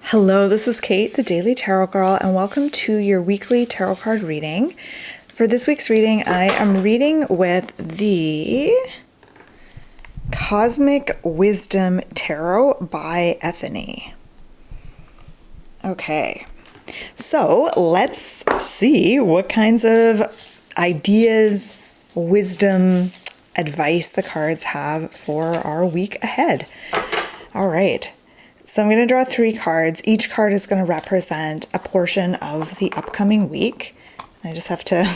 Hello, this is Kate, the Daily Tarot Girl, and welcome to your weekly tarot card reading. For this week's reading, I am reading with the Cosmic Wisdom Tarot by Ethony. Okay, so let's see what kinds of ideas, wisdom, advice the cards have for our week ahead. All right. So I'm going to draw 3 cards. Each card is going to represent a portion of the upcoming week. I just have to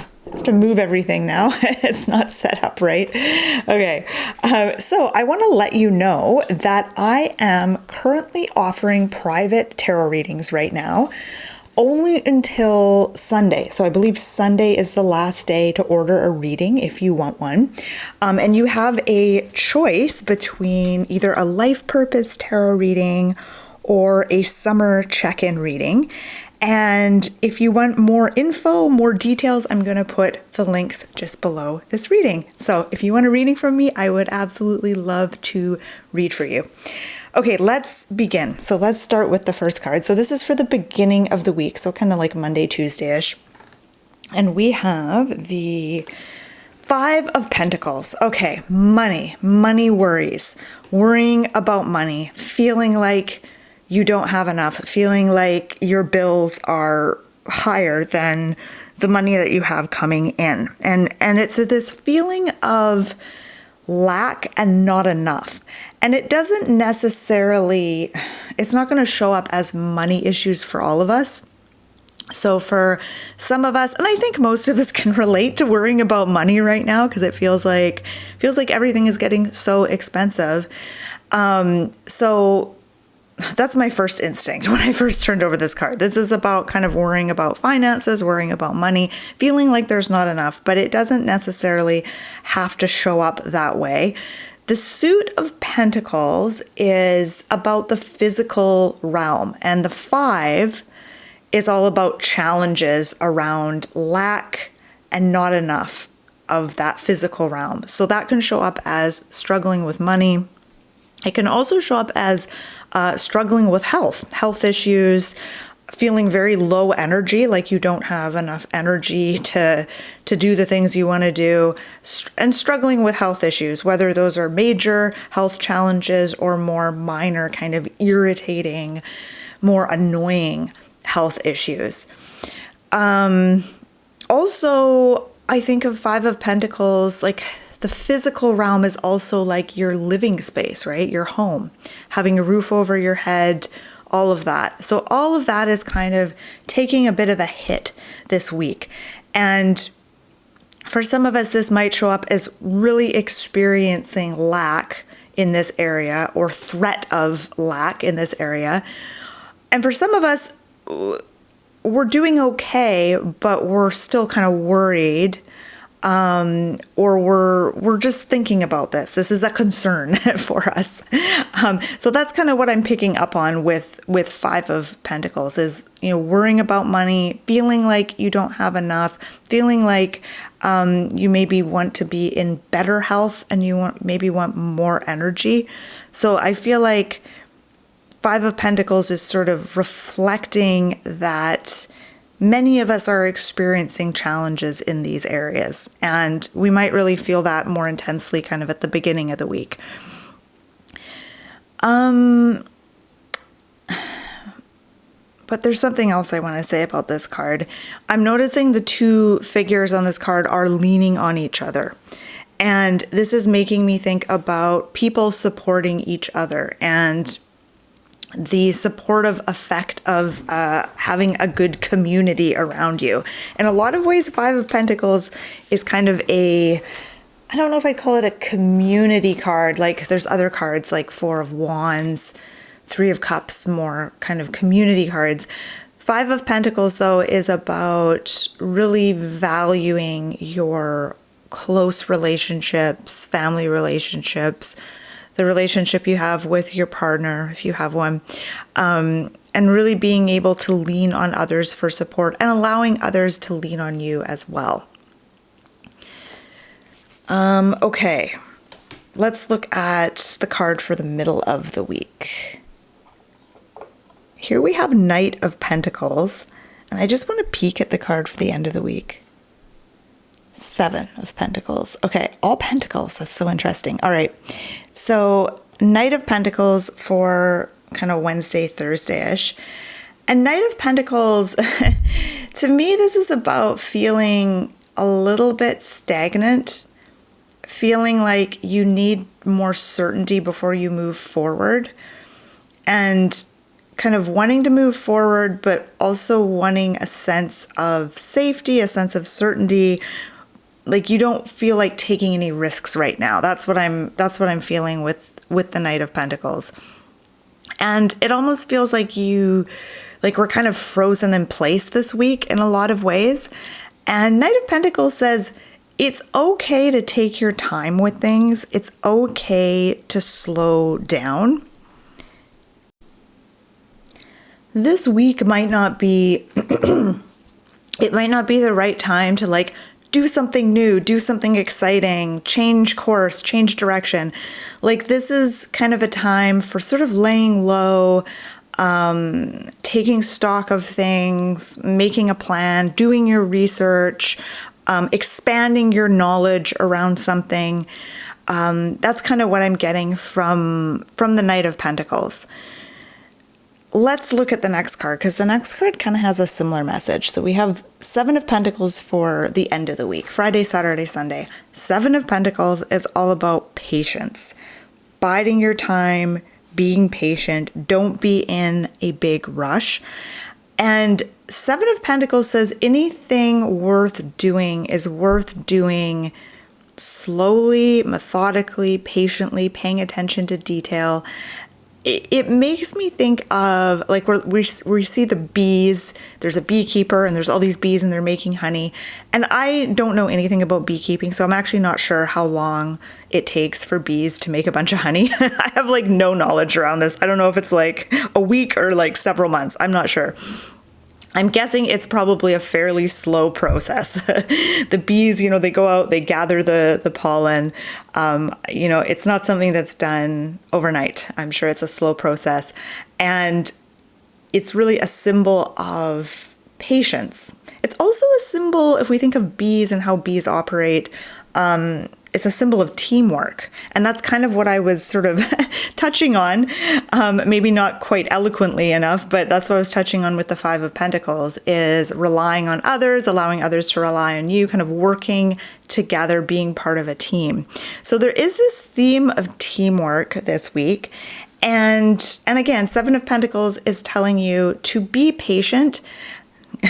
move everything now. It's not set up right. Okay. So I want to let you know that I am currently offering private tarot readings right now, only until Sunday. So I believe Sunday is the last day to order a reading if you want one. And you have a choice between either a life purpose tarot reading or a summer check-in reading. And if you want more info, more details, I'm going to put the links just below this reading. So if you want a reading from me, I would absolutely love to read for you. Okay, let's begin. So let's start with the first card. So this is for the beginning of the week, so kind of like Monday, Tuesday-ish. And we have the 5 of Pentacles. Okay, money worries, worrying about money, feeling like you don't have enough, feeling like your bills are higher than the money that you have coming in. And it's this feeling of lack and not enough. And it doesn't necessarily, it's not going to show up as money issues for all of us. So for some of us, and I think most of us can relate to worrying about money right now because it feels like everything is getting so expensive. So that's my first instinct when I first turned over this card. This is about kind of worrying about finances, worrying about money, feeling like there's not enough, but it doesn't necessarily have to show up that way. The suit of Pentacles is about the physical realm, and the 5 is all about challenges around lack and not enough of that physical realm. So that can show up as struggling with money. It can also show up as struggling with health issues, feeling very low energy, like you don't have enough energy to do the things you want to do, and struggling with health issues, whether those are major health challenges or more minor, kind of irritating, more annoying health issues. Also, I think of 5 of Pentacles, like the physical realm is also like your living space, right? Your home, having a roof over your head, all of that. So all of that is kind of taking a bit of a hit this week. And for some of us, this might show up as really experiencing lack in this area or threat of lack in this area. And for some of us, we're doing okay, but we're still kind of worried. Or we're just thinking about this. This is a concern for us. So that's kind of what I'm picking up on with 5 of Pentacles is, worrying about money, feeling like you don't have enough, feeling like you maybe want to be in better health and you maybe want more energy. So I feel like 5 of Pentacles is sort of reflecting that many of us are experiencing challenges in these areas, and we might really feel that more intensely kind of at the beginning of the week. But there's something else I want to say about this card. I'm noticing the 2 figures on this card are leaning on each other. And this is making me think about people supporting each other and the supportive effect of having a good community around you. In a lot of ways, 5 of Pentacles is kind of I don't know if I'd call it a community card. Like there's other cards like 4 of Wands, 3 of Cups, more kind of community cards. 5 of Pentacles, though, is about really valuing your close relationships, family relationships, the relationship you have with your partner, if you have one, and really being able to lean on others for support and allowing others to lean on you as well. Okay, let's look at the card for the middle of the week. here we have Knight of Pentacles, and I just want to peek at the card for the end of the week. 7 of Pentacles. Okay, all Pentacles. That's so interesting. All right, so Knight of Pentacles for kind of Wednesday, Thursday-ish. And Knight of Pentacles, to me, this is about feeling a little bit stagnant, feeling like you need more certainty before you move forward, and kind of wanting to move forward, but also wanting a sense of safety, a sense of certainty. Like you don't feel like taking any risks right now. That's what I'm feeling with the Knight of Pentacles. And it almost feels like we're kind of frozen in place this week in a lot of ways. And Knight of Pentacles says it's okay to take your time with things. It's okay to slow down. This week might not be, it might not be the right time to like do something new, do something exciting, change course, change direction. Like this is kind of a time for sort of laying low, taking stock of things, making a plan, doing your research, expanding your knowledge around something. That's kind of what I'm getting from the Knight of Pentacles. Let's look at the next card, because the next card kind of has a similar message. So we have 7 of Pentacles for the end of the week, Friday, Saturday, Sunday. 7 of Pentacles is all about patience, biding your time, being patient. Don't be in a big rush. And 7 of Pentacles says anything worth doing is worth doing slowly, methodically, patiently, paying attention to detail. It makes me think of like we see the bees. There's a beekeeper and there's all these bees and they're making honey. And I don't know anything about beekeeping, so I'm actually not sure how long it takes for bees to make a bunch of honey. I have like no knowledge around this. I don't know if it's like a week or like several months. I'm not sure. I'm guessing it's probably a fairly slow process. The bees, they go out, they gather the pollen. It's not something that's done overnight. I'm sure it's a slow process. And it's really a symbol of patience. It's also a symbol, if we think of bees and how bees operate, it's a symbol of teamwork. And that's kind of what I was sort of touching on, maybe not quite eloquently enough, but that's what I was touching on with the 5 of Pentacles, is relying on others, allowing others to rely on you, kind of working together, being part of a team. So there is this theme of teamwork this week. And again, 7 of Pentacles is telling you to be patient.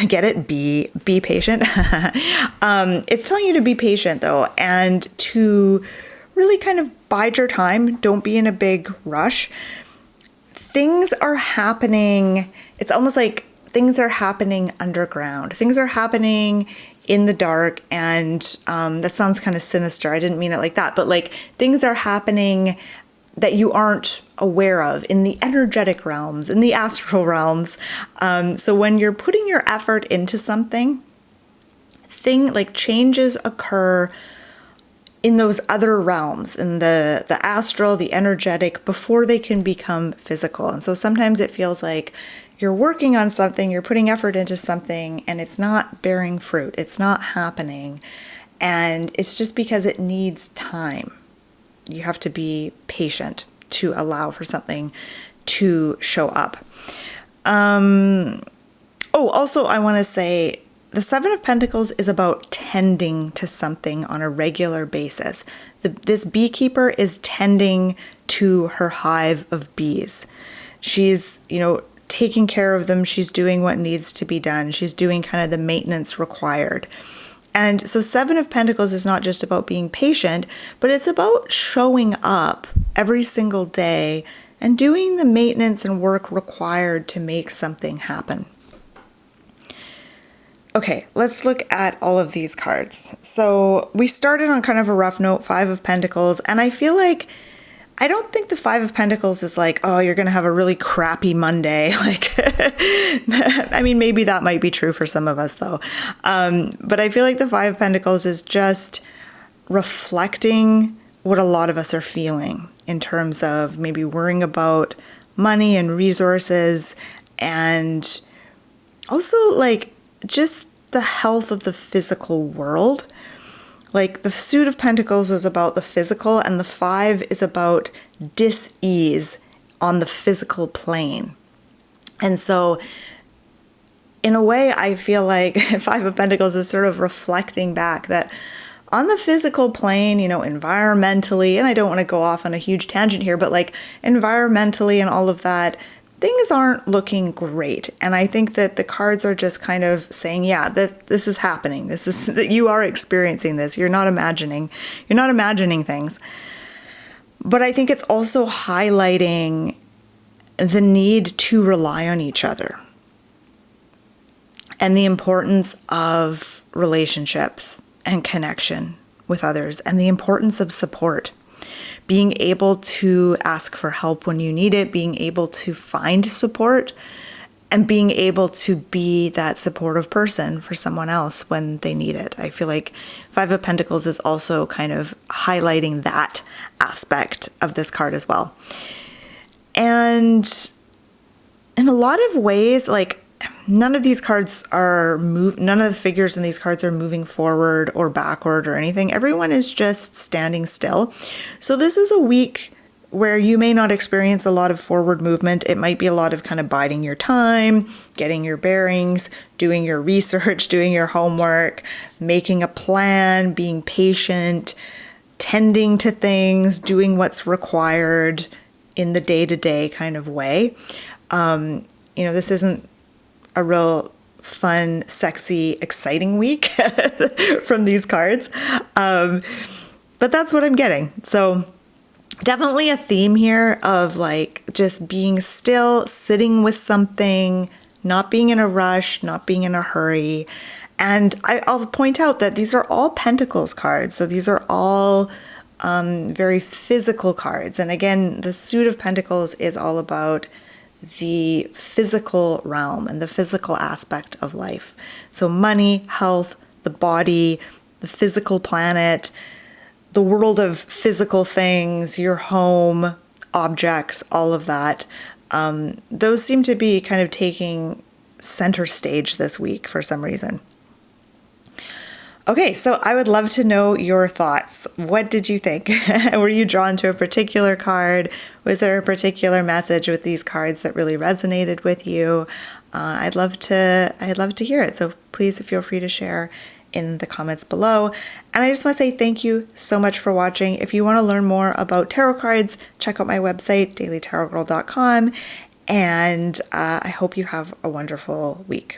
Get it? Be patient. It's telling you to be patient though, and to really kind of bide your time. Don't be in a big rush. Things are happening. It's almost like things are happening underground. Things are happening in the dark, and that sounds kind of sinister. I didn't mean it like that, but like things are happening that you aren't aware of in the energetic realms, in the astral realms. So when you're putting your effort into something, changes occur in those other realms, in the astral, the energetic, before they can become physical. And so sometimes it feels like you're working on something, you're putting effort into something, and it's not bearing fruit. It's not happening. And it's just because it needs time. You have to be patient to allow for something to show up. Also, I want to say the 7 of Pentacles is about tending to something on a regular basis. This beekeeper is tending to her hive of bees. She's, taking care of them. She's doing what needs to be done. She's doing kind of the maintenance required. And so 7 of Pentacles is not just about being patient, but it's about showing up every single day and doing the maintenance and work required to make something happen. Okay, let's look at all of these cards. So we started on kind of a rough note, 5 of Pentacles, and I feel like I don't think the 5 of Pentacles is like, oh, you're going to have a really crappy Monday. I mean, maybe that might be true for some of us though. But I feel like the 5 of Pentacles is just reflecting what a lot of us are feeling in terms of maybe worrying about money and resources and also like just the health of the physical world. Like the Suit of Pentacles is about the physical, and the 5 is about dis-ease on the physical plane. And so in a way, I feel like 5 of Pentacles is sort of reflecting back that on the physical plane, environmentally, and I don't want to go off on a huge tangent here, but like environmentally and all of that, things aren't looking great. And I think that the cards are just kind of saying, yeah, that this is happening. This is that you are experiencing this. You're not imagining things. But I think it's also highlighting the need to rely on each other and the importance of relationships and connection with others, and the importance of support. Being able to ask for help when you need it, being able to find support, and being able to be that supportive person for someone else when they need it. I feel like 5 of Pentacles is also kind of highlighting that aspect of this card as well. And in a lot of ways, like none of the figures in these cards are moving forward or backward or anything. Everyone is just standing still. So this is a week where you may not experience a lot of forward movement. It might be a lot of kind of biding your time, getting your bearings, doing your research, doing your homework, making a plan, being patient, tending to things, doing what's required in the day-to-day kind of way. This isn't a real fun, sexy, exciting week from these cards. But that's what I'm getting. So definitely a theme here of like just being still, sitting with something, not being in a rush, not being in a hurry. And I'll point out that these are all Pentacles cards. So these are all very physical cards. And again, the Suit of Pentacles is all about the physical realm and the physical aspect of life. So money, health, the body, the physical planet, the world of physical things, your home, objects, all of that. Those seem to be kind of taking center stage this week for some reason. Okay, so I would love to know your thoughts. What did you think? Were you drawn to a particular card? Was there a particular message with these cards that really resonated with you? I'd love to hear it. So please feel free to share in the comments below. And I just want to say thank you so much for watching. If you want to learn more about tarot cards, check out my website, dailytarotgirl.com. And I hope you have a wonderful week.